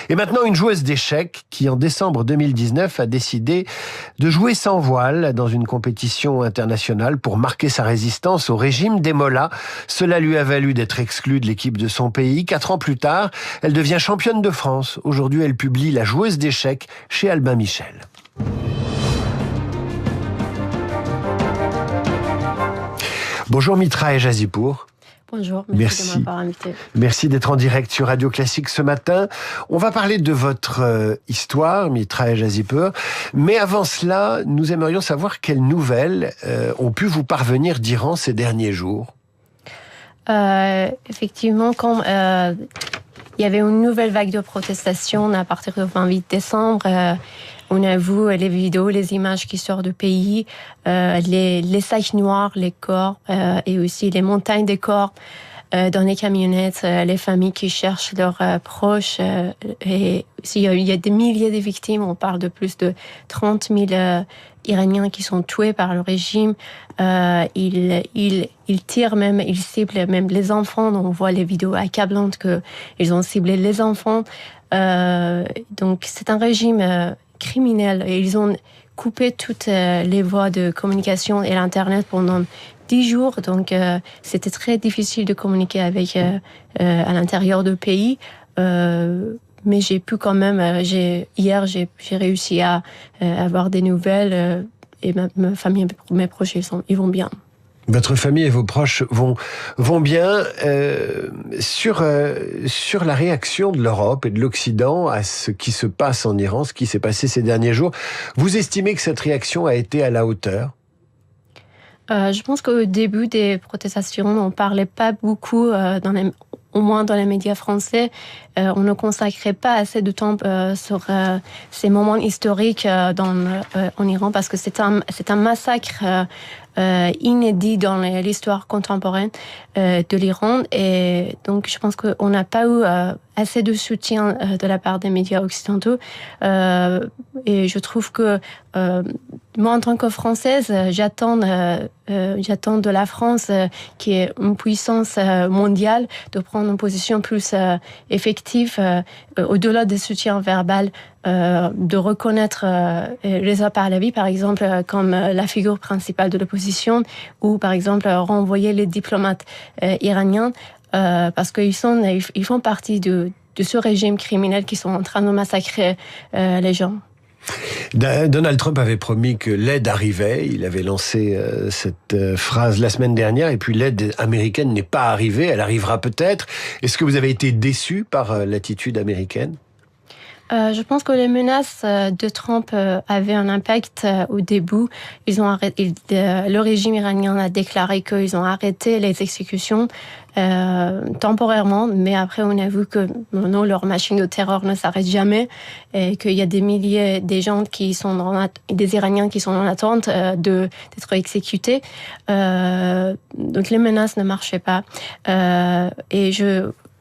Et maintenant, une joueuse d'échecs qui, en décembre 2019, a décidé de jouer sans voile dans une compétition internationale pour marquer sa résistance au régime des mollahs. Cela lui a valu d'être exclue de l'équipe de son pays. 4 ans plus tard, elle devient championne de France. Aujourd'hui, elle publie La joueuse d'échecs chez Albin Michel. Bonjour Mitra et Jazipour. Bonjour, merci de m'avoir invité. Merci d'être en direct sur Radio Classique ce matin. On va parler de votre histoire, Mitra et Jazipour. Mais avant cela, nous aimerions savoir quelles nouvelles ont pu vous parvenir d'Iran ces derniers jours. Effectivement, quand il y avait une nouvelle vague de protestation à partir du 28 décembre, on a vu les vidéos, les images qui sortent du pays, les sacs noirs, les corps et aussi les montagnes de corps dans les camionnettes, les familles qui cherchent leurs proches. Et aussi, il y a des milliers de victimes. On parle de plus de 30 000 Iraniens qui sont tués par le régime. Ils tirent même, ils ciblent même les enfants. On voit les vidéos accablantes qu'ils ont ciblé les enfants. Donc c'est un régime criminel. Et ils ont coupé toutes les voies de communication et l'Internet pendant 10 jours. Donc c'était très difficile de communiquer avec à l'intérieur du pays. Mais j'ai pu quand même, hier j'ai réussi à avoir des nouvelles et ma famille, mes proches, ils vont bien. Votre famille et vos proches vont bien. Sur la réaction de l'Europe et de l'Occident à ce qui se passe en Iran, ce qui s'est passé ces derniers jours, vous estimez que cette réaction a été à la hauteur ? Je pense qu'au début des protestations, on ne parlait pas beaucoup, au moins dans les médias français. On ne consacrait pas assez de temps sur ces moments historiques en Iran parce que c'est un massacre inédit dans l'histoire contemporaine de l'Iran. Et donc, je pense qu'on n'a pas eu assez de soutien de la part des médias occidentaux. Et je trouve que moi, en tant que Française, j'attends de la France, qui est une puissance mondiale, de prendre une position plus effective, au-delà des soutiens verbal, de reconnaître Reza Pahlavi, par exemple, comme la figure principale de l'opposition, ou par exemple renvoyer les diplomates iraniens, parce qu'ils font partie de ce régime criminel qui sont en train de massacrer les gens. Donald Trump avait promis que l'aide arrivait. Il avait lancé cette phrase la semaine dernière. Et puis l'aide américaine n'est pas arrivée. Elle arrivera peut-être. Est-ce que vous avez été déçu par l'attitude américaine ? Je pense que les menaces de Trump avaient un impact au début. Le régime iranien a déclaré qu'ils ont arrêté les exécutions temporairement, mais après on a vu que non, leur machine de terreur ne s'arrête jamais et qu'il y a des milliers des gens des Iraniens qui sont en attente d'être exécutés. Donc les menaces ne marchaient pas.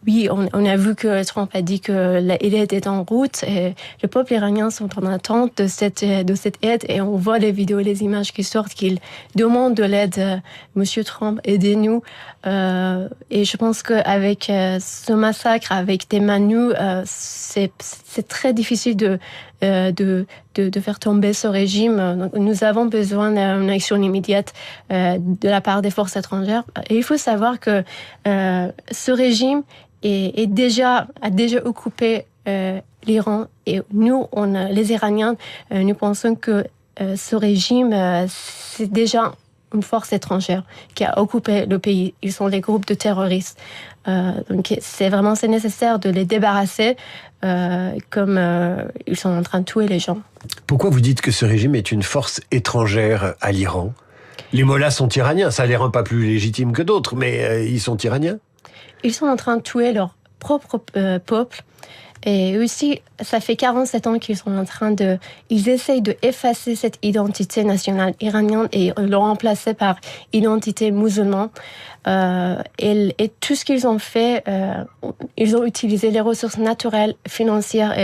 Oui, on a vu que Trump a dit que l'aide était en route et le peuple iranien sont en attente de cette aide et on voit les vidéos, les images qui sortent qu'il demande de l'aide. Monsieur Trump, aidez-nous. Et je pense qu'avec ce massacre, avec des manus, c'est très difficile de faire tomber ce régime. Donc, nous avons besoin d'une action immédiate de la part des forces étrangères. Et il faut savoir que ce régime a déjà occupé l'Iran. Et nous, les Iraniens, nous pensons que ce régime, c'est déjà une force étrangère qui a occupé le pays. Ils sont des groupes de terroristes. Donc c'est nécessaire de les débarrasser comme ils sont en train de tuer les gens. Pourquoi vous dites que ce régime est une force étrangère à l'Iran ? Les mollahs sont iraniens, ça ne les rend pas plus légitimes que d'autres, mais ils sont iraniens ? Ils sont en train de tuer leur propre peuple. Et aussi, ça fait 47 ans qu'ils sont en train ils essayent de effacer cette identité nationale iranienne et le remplacer par identité musulmane. Et tout ce qu'ils ont fait, ils ont utilisé les ressources naturelles, financières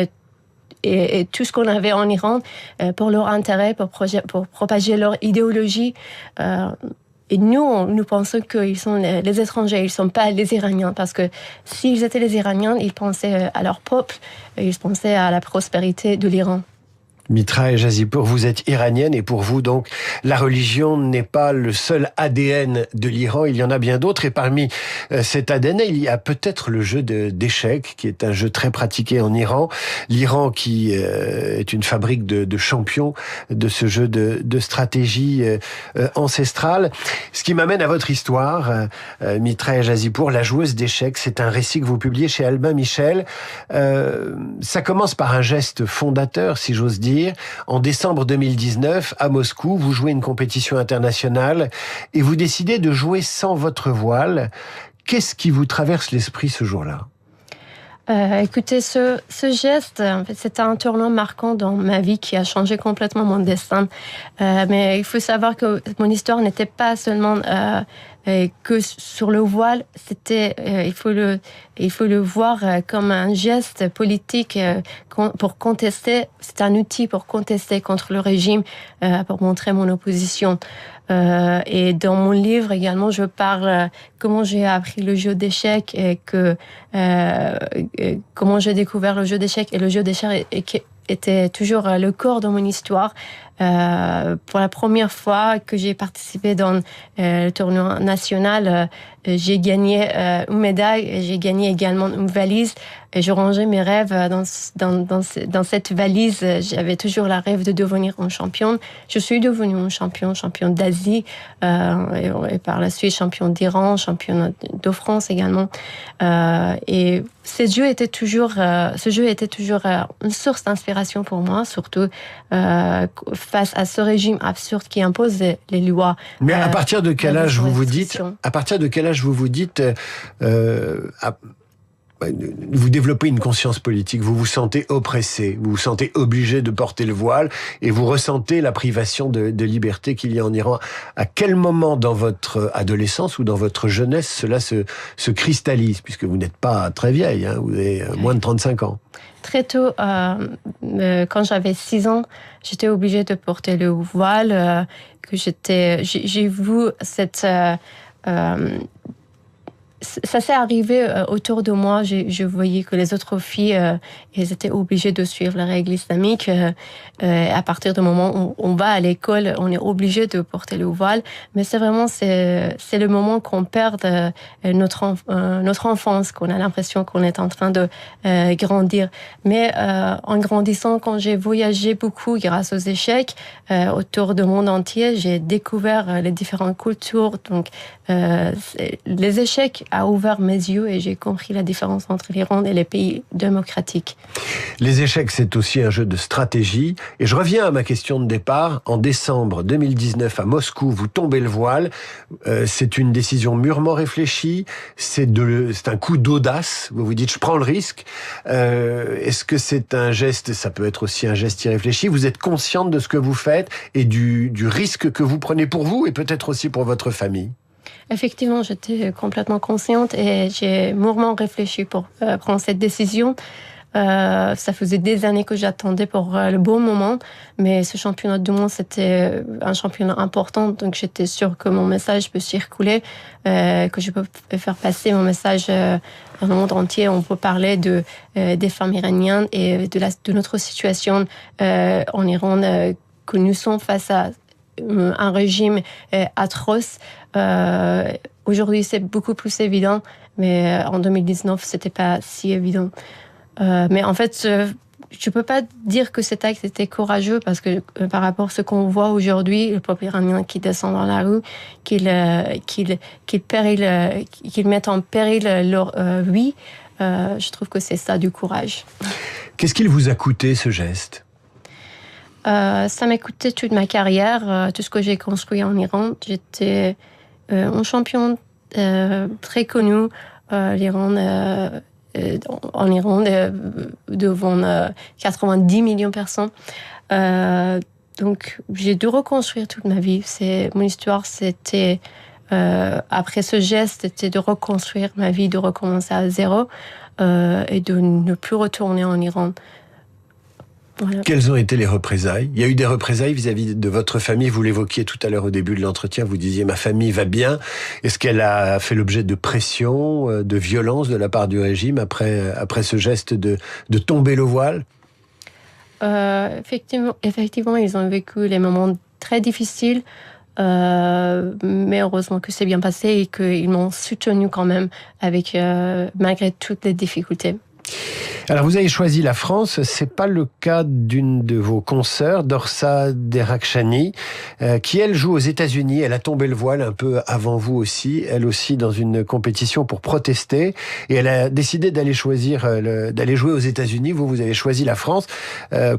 et tout ce qu'on avait en Iran pour leur intérêt, pour propager leur idéologie. et nous pensons qu'ils sont les étrangers, ils ne sont pas les Iraniens, parce que s'ils étaient les Iraniens, ils pensaient à leur peuple, ils pensaient à la prospérité de l'Iran. Mitra Jazipour, vous êtes iranienne et pour vous, donc, la religion n'est pas le seul ADN de l'Iran. Il y en a bien d'autres et parmi cet ADN, il y a peut-être le jeu d'échecs, qui est un jeu très pratiqué en Iran. L'Iran qui est une fabrique de champions de ce jeu de stratégie ancestrale. Ce qui m'amène à votre histoire, Mitra Jazipour, la joueuse d'échecs. C'est un récit que vous publiez chez Albin Michel. Ça commence par un geste fondateur, si j'ose dire. En décembre 2019, à Moscou, vous jouez une compétition internationale et vous décidez de jouer sans votre voile. Qu'est-ce qui vous traverse l'esprit ce jour-là ? Écoutez, ce geste, en fait, c'était un tournant marquant dans ma vie qui a changé complètement mon destin. Mais il faut savoir que mon histoire n'était pas seulement que sur le voile. C'était, il faut le voir comme un geste politique pour contester. C'est un outil pour contester contre le régime, pour montrer mon opposition. Et dans mon livre également, je parle comment j'ai appris le jeu d'échecs et comment j'ai découvert le jeu d'échecs. Et le jeu d'échecs était toujours le corps de mon histoire. Pour la première fois que j'ai participé dans le tournoi national, j'ai gagné une médaille et j'ai gagné également une valise. Et je rangeais mes rêves dans cette valise. J'avais toujours le rêve de devenir une championne. Je suis devenue une championne d'Asie et par la suite championne d'Iran, championne de France également. Et ce jeu était toujours une source d'inspiration pour moi, surtout face à ce régime absurde qui impose les lois. Mais à partir de quel âge vous vous dites, vous développez une conscience politique, vous vous sentez oppressé, vous vous sentez obligé de porter le voile et vous ressentez la privation de liberté qu'il y a en Iran. À quel moment dans votre adolescence ou dans votre jeunesse cela se cristallise, puisque vous n'êtes pas très vieille, hein, vous avez moins de 35 ans. Très tôt, quand j'avais 6 ans, j'étais obligée de porter le voile. J'ai vu cette... ça s'est arrivé autour de moi. Je voyais que les autres filles, elles étaient obligées de suivre les règles islamiques. À partir du moment où on va à l'école, on est obligé de porter le voile. Mais c'est le moment qu'on perd notre enfance, qu'on a l'impression qu'on est en train de grandir. Mais en grandissant, quand j'ai voyagé beaucoup grâce aux échecs autour du monde entier, j'ai découvert les différentes cultures. Donc, les échecs a ouvert mes yeux et j'ai compris la différence entre l'Iran et les pays démocratiques. Les échecs, c'est aussi un jeu de stratégie. Et je reviens à ma question de départ. En décembre 2019, à Moscou, vous tombez le voile. C'est une décision mûrement réfléchie. C'est un coup d'audace. Vous vous dites, je prends le risque. Est-ce que c'est un geste, ça peut être aussi un geste irréfléchi? Vous êtes consciente de ce que vous faites et du risque que vous prenez pour vous et peut-être aussi pour votre famille? Effectivement, j'étais complètement consciente et j'ai mûrement réfléchi pour prendre cette décision. Ça faisait des années que j'attendais pour le bon moment, mais ce championnat du monde, c'était un championnat important, donc j'étais sûre que mon message peut circuler, que je peux faire passer mon message dans le monde entier. On peut parler des femmes iraniennes et de notre situation en Iran, que nous sommes face à un régime atroce. Aujourd'hui, c'est beaucoup plus évident, mais en 2019, c'était pas si évident. Mais en fait, je peux pas dire que cet acte était courageux parce que par rapport à ce qu'on voit aujourd'hui, le peuple iranien qui descend dans la rue, qu'ils mettent en péril leur vie, je trouve que c'est ça du courage. Qu'est-ce qu'il vous a coûté, ce geste ? Ça m'a coûté toute ma carrière, tout ce que j'ai construit en Iran. J'étais un champion très connu, en Iran, devant 90 millions de personnes. Donc, j'ai dû reconstruire toute ma vie. Mon histoire, c'était, après ce geste, c'était de reconstruire ma vie, de recommencer à zéro et de ne plus retourner en Iran. Voilà. Quelles ont été les représailles? Il y a eu des représailles vis-à-vis de votre famille. Vous l'évoquiez tout à l'heure au début de l'entretien. Vous disiez, ma famille va bien. Est-ce qu'elle a fait l'objet de pression, de violence de la part du régime après ce geste de tomber le voile? Effectivement, ils ont vécu les moments très difficiles. Mais heureusement que c'est bien passé et qu'ils m'ont soutenu quand même malgré toutes les difficultés. Alors vous avez choisi la France, c'est pas le cas d'une de vos consoeurs, Dorsa Derakhshani, qui elle joue aux États-Unis. Elle a tombé le voile un peu avant vous aussi, elle aussi dans une compétition pour protester, et elle a décidé d'aller jouer aux États-Unis. Vous avez choisi la France.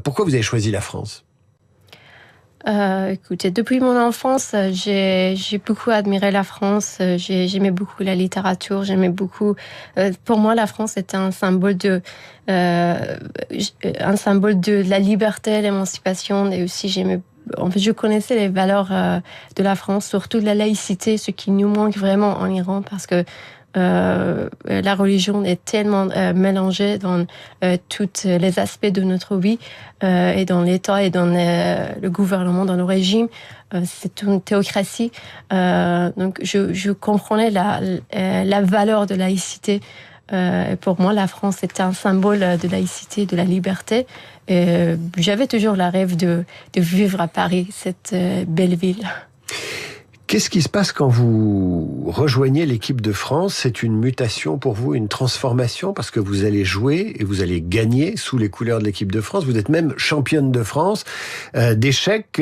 Pourquoi vous avez choisi la France? Écoutez, depuis mon enfance, j'ai beaucoup admiré la France. J'aimais beaucoup la littérature. J'aimais beaucoup. Pour moi, la France était un symbole de la liberté, l'émancipation, et aussi je connaissais les valeurs de la France, surtout de la laïcité, ce qui nous manque vraiment en Iran, parce que la religion est tellement mélangée dans tous les aspects de notre vie, et dans l'État et dans le gouvernement, dans le régime. C'est une théocratie. Donc je comprenais la valeur de laïcité. Et pour moi, la France était un symbole de laïcité, de la liberté. J'avais toujours le rêve de vivre à Paris, cette belle ville. Qu'est-ce qui se passe quand vous rejoignez l'équipe de France? C'est une mutation pour vous, une transformation, parce que vous allez jouer et vous allez gagner sous les couleurs de l'équipe de France. Vous êtes même championne de France d'échecs.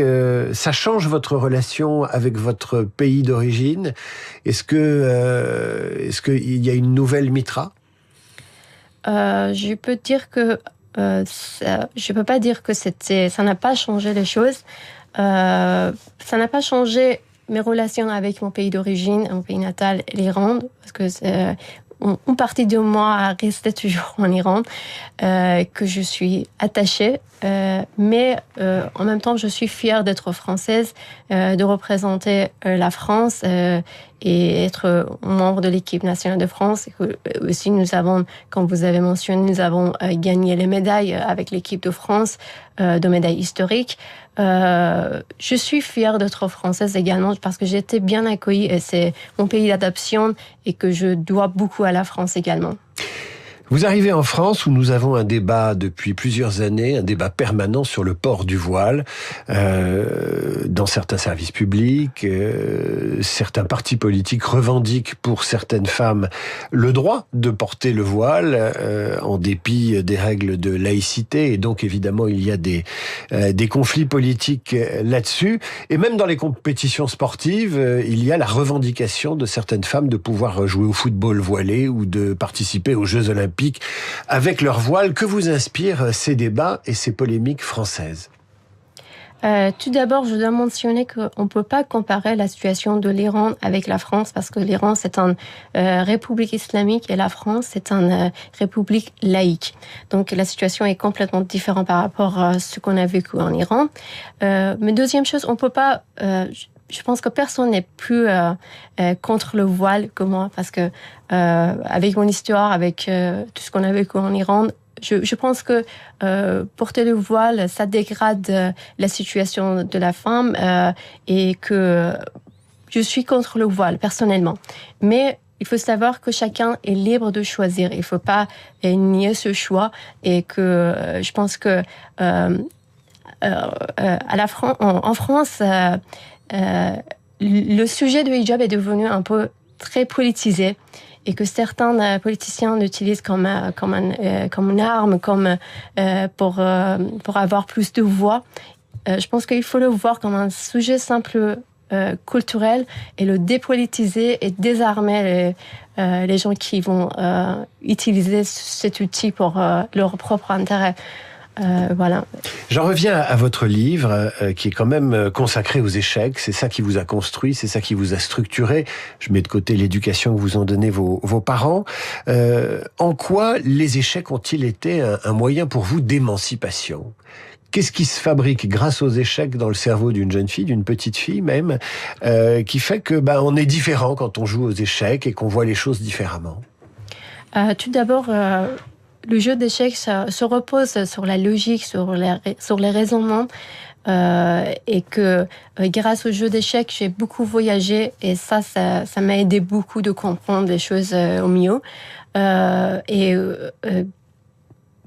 Ça change votre relation avec votre pays d'origine? Est-ce qu'il y a une nouvelle Mitra? Je peux dire que je peux pas dire que ça n'a pas changé les choses. Ça n'a pas changé mes relations avec mon pays d'origine, mon pays natal, l'Iran, parce que une partie de moi restait toujours en Iran, que je suis attachée, mais en même temps, je suis fière d'être française, de représenter la France et être membre de l'équipe nationale de France. Et que, aussi, nous avons, comme vous avez mentionné, nous avons gagné les médailles avec l'équipe de France, de médailles historiques. Je suis fière d'être française également parce que j'ai été bien accueillie et c'est mon pays d'adoption et que je dois beaucoup à la France également. Vous arrivez en France où nous avons un débat depuis plusieurs années, un débat permanent sur le port du voile dans certains services publics. Certains partis politiques revendiquent pour certaines femmes le droit de porter le voile en dépit des règles de laïcité. Et donc évidemment il y a des conflits politiques là-dessus. Et même dans les compétitions sportives, il y a la revendication de certaines femmes de pouvoir jouer au football voilé ou de participer aux Jeux Olympiques avec leur voile. Que vous inspirent ces débats et ces polémiques françaises? Tout d'abord, je dois mentionner qu'on ne peut pas comparer la situation de l'Iran avec la France parce que l'Iran, c'est une république islamique et la France, c'est une république laïque. Donc, la situation est complètement différente par rapport à ce qu'on a vécu en Iran. Mais deuxième chose, on ne peut pas... je pense que personne n'est plus contre le voile que moi, parce que avec mon histoire, avec tout ce qu'on a vécu en Iran, je pense que porter le voile, ça dégrade la situation de la femme et que je suis contre le voile, personnellement. Mais il faut savoir que chacun est libre de choisir. Il ne faut pas nier ce choix et que je pense que en France... le sujet du hijab est devenu un peu très politisé et que certains politiciens l'utilisent comme une arme, pour avoir plus de voix. Je pense qu'il faut le voir comme un sujet simple culturel et le dépolitiser et désarmer les gens qui vont utiliser cet outil pour leur propre intérêt. Voilà. J'en reviens à votre livre qui est quand même consacré aux échecs. C'est ça qui vous a construit, c'est ça qui vous a structuré. Je mets de côté l'éducation que vous ont donnée vos parents. En quoi les échecs ont-ils été un moyen pour vous d'émancipation ? Qu'est-ce qui se fabrique grâce aux échecs dans le cerveau d'une jeune fille, d'une petite fille même, qui fait que on est différent quand on joue aux échecs et qu'on voit les choses différemment ? Tout d'abord, le jeu d'échecs se repose sur la logique, sur les raisonnements. Et que grâce au jeu d'échecs, j'ai beaucoup voyagé et ça m'a aidé beaucoup de comprendre les choses au mieux.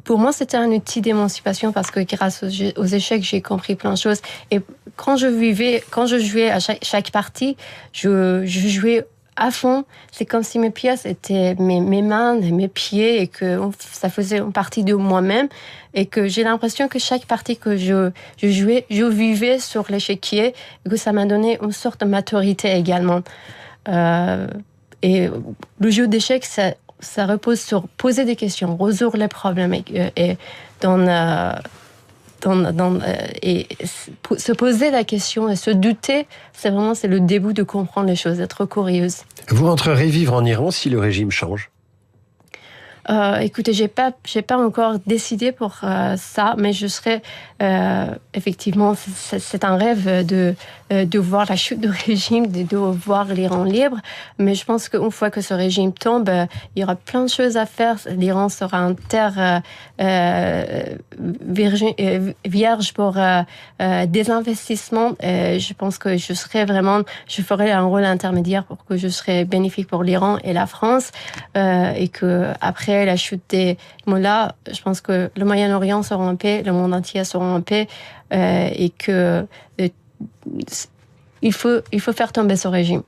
Pour moi, c'était un outil d'émancipation parce que grâce aux échecs, j'ai compris plein de choses. Et quand je jouais à chaque partie, je jouais à fond. C'est comme si mes pièces étaient mes mains, mes pieds et que ça faisait une partie de moi-même. Et que j'ai l'impression que chaque partie que je jouais, je vivais sur l'échiquier et que ça m'a donné une sorte de maturité également. Et le jeu d'échecs, ça repose sur poser des questions, résoudre les problèmes et se poser la question et se douter, c'est le début de comprendre les choses, d'être curieuse. Vous rentrerez vivre en Iran si le régime change? Écoutez, j'ai pas encore décidé pour ça, mais je serais effectivement, c'est un rêve de voir la chute du régime, de voir l'Iran libre. Mais je pense qu'une fois que ce régime tombe, il y aura plein de choses à faire. L'Iran sera une terre vierge pour des investissements. Je pense que je ferai un rôle intermédiaire pour que je serai bénéfique pour l'Iran et la France, et que après la chute des mollahs, je pense que le Moyen-Orient sera en paix, le monde entier sera en paix, et que il faut faire tomber ce régime.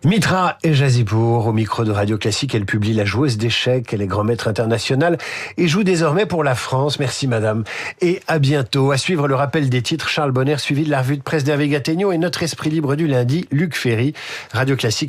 Mitra Ejazipour, au micro de Radio Classique, elle publie La joueuse d'échecs, elle est grand maître international et joue désormais pour la France. Merci madame et à bientôt. À suivre le rappel des titres, Charles Bonner, suivi de la revue de presse d'Hervé Gattegno et notre esprit libre du lundi, Luc Ferry. Radio Classique